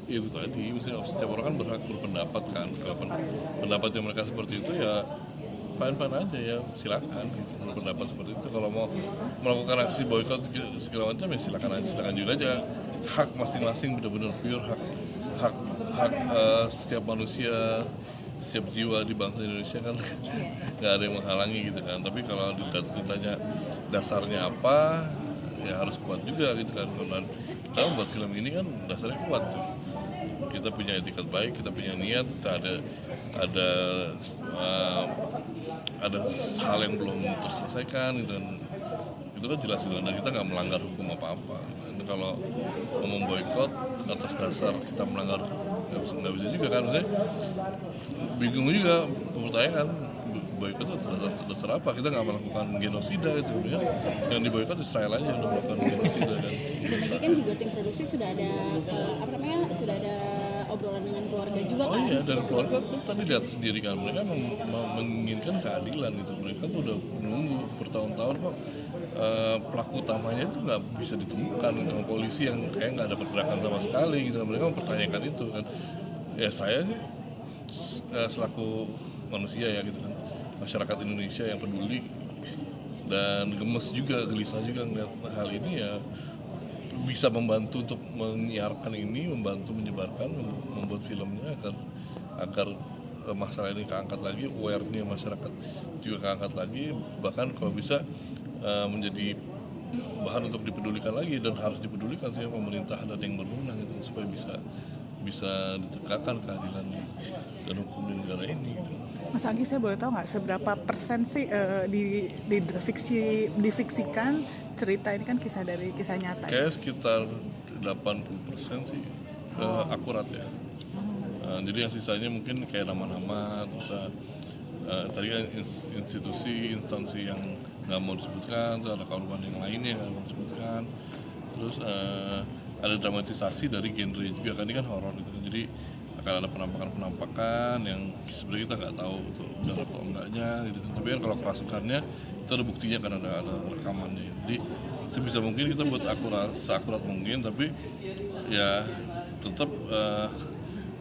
itu tadi, misalnya setiap orang kan berhak berpendapat kan. Kalau pendapatnya mereka seperti itu ya fine-fine aja ya, silakan gitu, berpendapat seperti itu. Kalau mau melakukan aksi boykot segala macam ya silakan aja, silakan juga aja. Hak masing-masing, benar-benar pure hak hak hak setiap manusia, setiap jiwa di bangsa Indonesia kan nggak ada yang menghalangi gitu kan. Tapi kalau ditanya dasarnya apa, ya harus kuat juga gitu kan. Dan kita buat film ini kan dasarnya kuat tuh. Kita punya etikat baik, kita punya niat, kita ada uh, ada hal yang belum terselesaikan gitu kan. Itu kan jelas juga, dan kita nggak melanggar hukum apa-apa. Dan kalau ngomong boykot atas dasar kita melanggar, nggak bisa juga kan. Maksudnya bingung juga mempertanyakan boykot itu dasar apa, kita nggak melakukan genosida itu ya. Yang diboykot Israel aja yang melakukan genosida kan. Dan ini kan juga tim produksi sudah ada sudah ada obrolan dengan keluarga juga kan. Oh iya, dan keluarga kan tadi lihat sendiri kan, mereka menginginkan keadilan gitu. Mereka tuh udah menunggu bertahun-tahun kok. Pelaku utamanya itu nggak bisa ditemukan dengan polisi yang kayak nggak ada pergerakan sama sekali gitu. Mereka mempertanyakan itu kan. Ya saya sih selaku manusia ya gitu kan, masyarakat Indonesia yang peduli dan gemes juga, gelisah juga ngeliat hal ini ya, bisa membantu untuk menyiarkan ini, membantu menyebarkan, membuat filmnya agar masalah ini keangkat lagi, aware-nya masyarakat juga keangkat lagi, bahkan kalau bisa menjadi bahan untuk dipedulikan lagi, dan harus dipedulikan sih pemerintah dan yang berwenang itu, supaya bisa ditegakkan keadilan dan hukum di negara ini. Mas Anggi, saya boleh tahu nggak seberapa persen sih difiksikan cerita ini, kan kisah nyata? Kayak sekitar 80% sih akurat ya. Jadi yang sisanya mungkin kayak nama-nama, terus tadi kan instansi yang nggak mau disebutkan, terus ada korban yang lainnya nggak mau disebutkan, terus ada dramatisasi dari genre juga kan, ini kan horor gitu. Jadi akan ada penampakan yang sebenarnya kita nggak tahu itu benar atau enggaknya gitu. Tapi kan kalau kerasukannya itu ada buktinya kan, ada rekamannya. Jadi sebisa mungkin kita buat seakurat mungkin, tapi ya tetap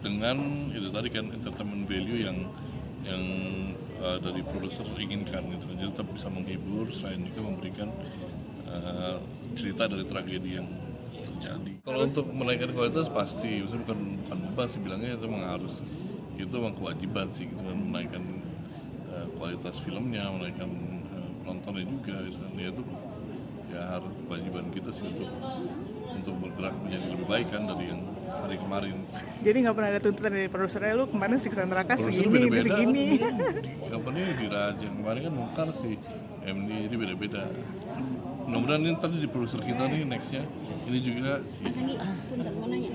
dengan itu tadi kan entertainment value yang dari produser inginkan gitu kan. Jadi tetap bisa menghibur, selain juga memberikan cerita dari tragedi yang terjadi. Kalau untuk menaikkan kualitas pasti, maksudnya bukan beban sih bilangnya, itu memang harus, itu memang kewajiban sih gitu kan, menaikkan kualitas filmnya, menaikkan penontonnya juga gitu kan. Ya itu ya harus kewajiban kita sih untuk bergerak menjadi lebih baik kan dari yang hari kemarin. Jadi nggak pernah ada tuntutan dari produsernya, lu kemarin siksa neraka segini, beda-beda segini. kan, kapannya di Raja kemarin kan Mungkar sih MD, jadi beda-beda. Mudah-mudahan ini tadi di produser kita nih nextnya ini juga Mas Anggi, punten mau nanya,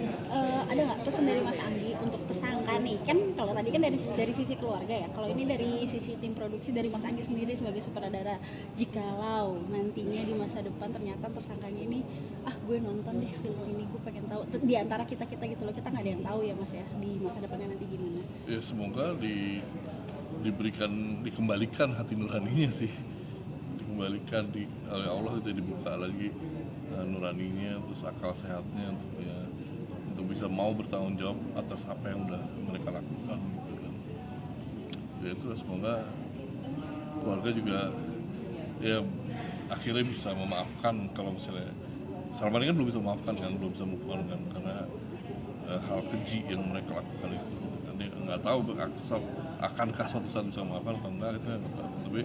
ada nggak pesan dari Mas Anggi untuk tersangka nih? Kan kalau tadi kan dari sisi keluarga ya, kalau ini dari sisi tim produksi, dari Mas Anggi sendiri sebagai sutradara, jikalau nantinya di masa depan ternyata tersangkanya ini, gue nonton deh film ini, gue pengen tahu, di antara kita gitu loh, kita nggak ada yang tahu ya Mas ya, di masa depannya nanti gimana? ya semoga dikembalikan hati nuraninya sih, dikembalikan oleh Allah, itu dibuka lagi nuraninya, terus akal sehatnya untuk bisa mau bertanggung jawab atas apa yang udah mereka lakukan gitu kan. Ya itu semoga keluarga juga ya akhirnya bisa memaafkan. Kalau misalnya Salman ini kan belum bisa memaafkan kan, belum bisa move on kan, karena hal keji yang mereka lakukan itu kan. Dia nggak tahu akankah suatu saat bisa memaafkan atau enggak, itu nggak tahu. Tapi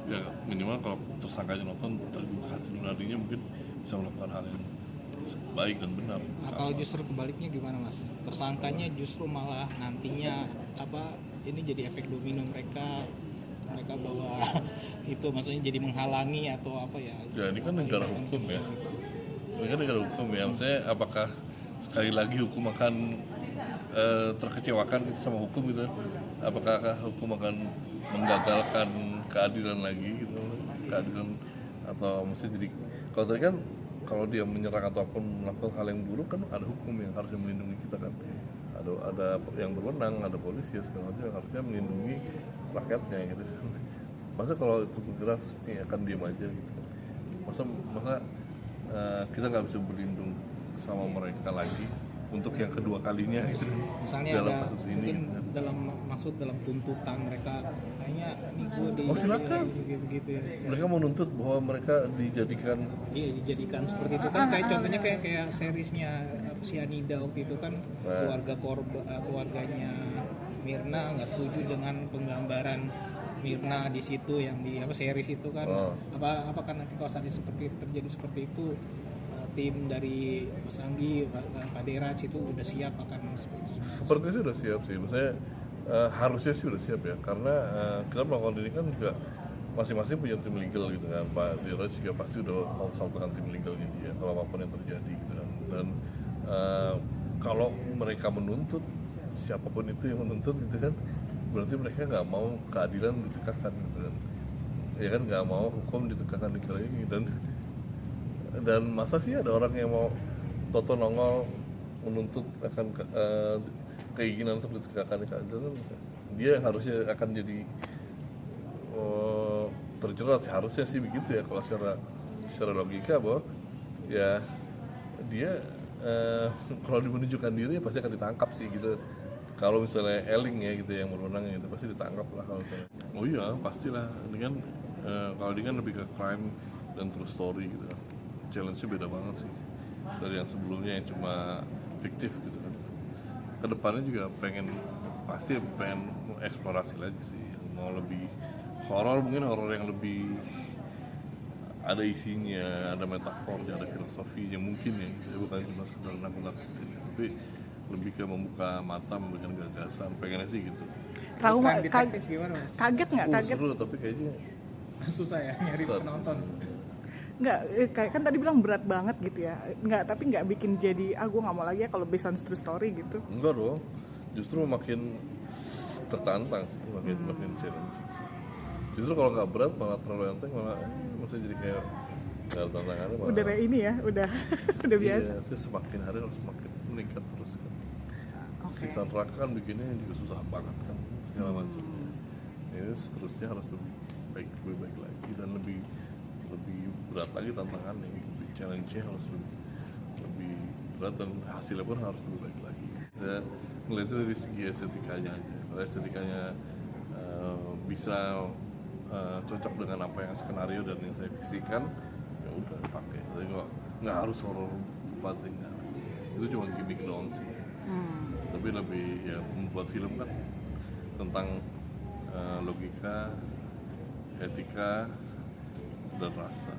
ya minimal kalau tersangkanya nonton, terbuka hati nuraninya, mungkin bisa melakukan hal yang baik dan benar. Kalau justru kebaliknya gimana Mas? Tersangkanya justru malah nantinya ini jadi efek domino, mereka bawa itu, maksudnya jadi menghalangi atau apa ya? Ya ini kan negara hukum ya. Ini kan negara hukum ya. Maksudnya apakah sekali lagi hukum akan terkecewakan gitu sama hukum gitu? Apakah hukum akan menggagalkan keadilan lagi gitu? Keadilan, atau mesti jadi, kalau tadi kan kalau dia menyerang ataupun melakukan hal yang buruk kan ada hukum yang harusnya melindungi kita kan, ada yang berwenang, ada polisi ya segala macam, harusnya melindungi rakyatnya gitu. Masa kalau itu bergerak terus ini akan diam aja gitu, masa kita nggak bisa berlindung sama mereka lagi, untuk yang kedua kalinya gitu Misalnya dalam ada kasus ini mungkin gitu kan. dalam tuntutan mereka kayaknya ini gue Oh, silakan. gitu ya. Mereka menuntut bahwa mereka dijadikan Iya, dijadikan seperti itu kan, kayak contohnya kayak seriesnya Cyanida waktu itu kan, keluarganya Mirna nggak setuju dengan penggambaran Mirna di situ yang di series itu kan. Apakah nanti kalau saatnya terjadi seperti itu, tim dari Mas Anggi, Pak Deraj itu udah siap akan seperti itu? seperti itu udah siap sih, maksudnya harusnya sih udah siap ya, karena kita melakukan ini kan juga masing-masing punya tim legal gitu kan. Pak Diraj juga pasti udah konsult dengan tim legalnya dia kalau apapun yang terjadi gitu kan. Dan kalau mereka menuntut, siapapun itu yang menuntut gitu kan, berarti mereka nggak mau keadilan ditegakkan gitu kan, ya kan, nggak mau hukum ditegakkan di negara ini. Dan masa sih ada orang yang mau toto nongol menuntut akan keinginan untuk ditegakkan keadilan? Dia harusnya akan jadi terjerat, harusnya sih begitu ya kalau secara logika, bahwa ya dia kalau menunjukkan diri pasti akan ditangkap sih gitu. Kalau misalnya Eling ya gitu yang berwenang itu pasti ditangkap lah kalau misalnya. Oh iya pastilah, ini kan kalau ini kan lebih ke crime dan true story gitu kan. Challenge-nya beda banget sih dari yang sebelumnya yang cuma fiktif gitu kan. Kedepannya juga pasti pengen eksplorasi lagi sih, mau lebih horor, mungkin horor yang lebih ada isinya, ada metafornya, ada filosofinya mungkin ya, bukan cuma sekedar nakut-nakutin, tapi lebih ke membuka mata, memberikan gagasan, pengennya sih gitu. Trauma, Detektif gimana Mas? kaget nggak? Kaget Seru tapi kayaknya Susah ya nyari susah. penonton. nggak? Kayak kan tadi bilang berat banget gitu ya. Nggak, tapi nggak bikin jadi gue nggak mau lagi ya kalau based on true story gitu. Enggak dong, justru makin tertantang sih, makin challenging sih. Justru kalau nggak berat malah terlalu enteng, malah maksudnya jadi kayak nggak ada tantangannya malah. Udah kayak ini ya, udah udah biasa. Iya, sih semakin hari harus semakin meningkat terus kan. Oke. Siksa neraka kan bikinnya juga susah banget kan, segala macam. Ini seterusnya harus lebih baik lagi dan lebih berat lagi tantangannya, lebih challenge-nya harus lebih berat dan hasilnya pun harus lebih baik lagi. Dan melihatnya dari segi estetikanya aja, kalau estetikanya bisa cocok dengan apa yang skenario dan yang saya fiksikan, ya udah pakai. Jadi nggak harus horor banget, itu cuma gimmick doang sih. Tapi lebih ya, membuat film kan tentang logika, etika, dan rasa.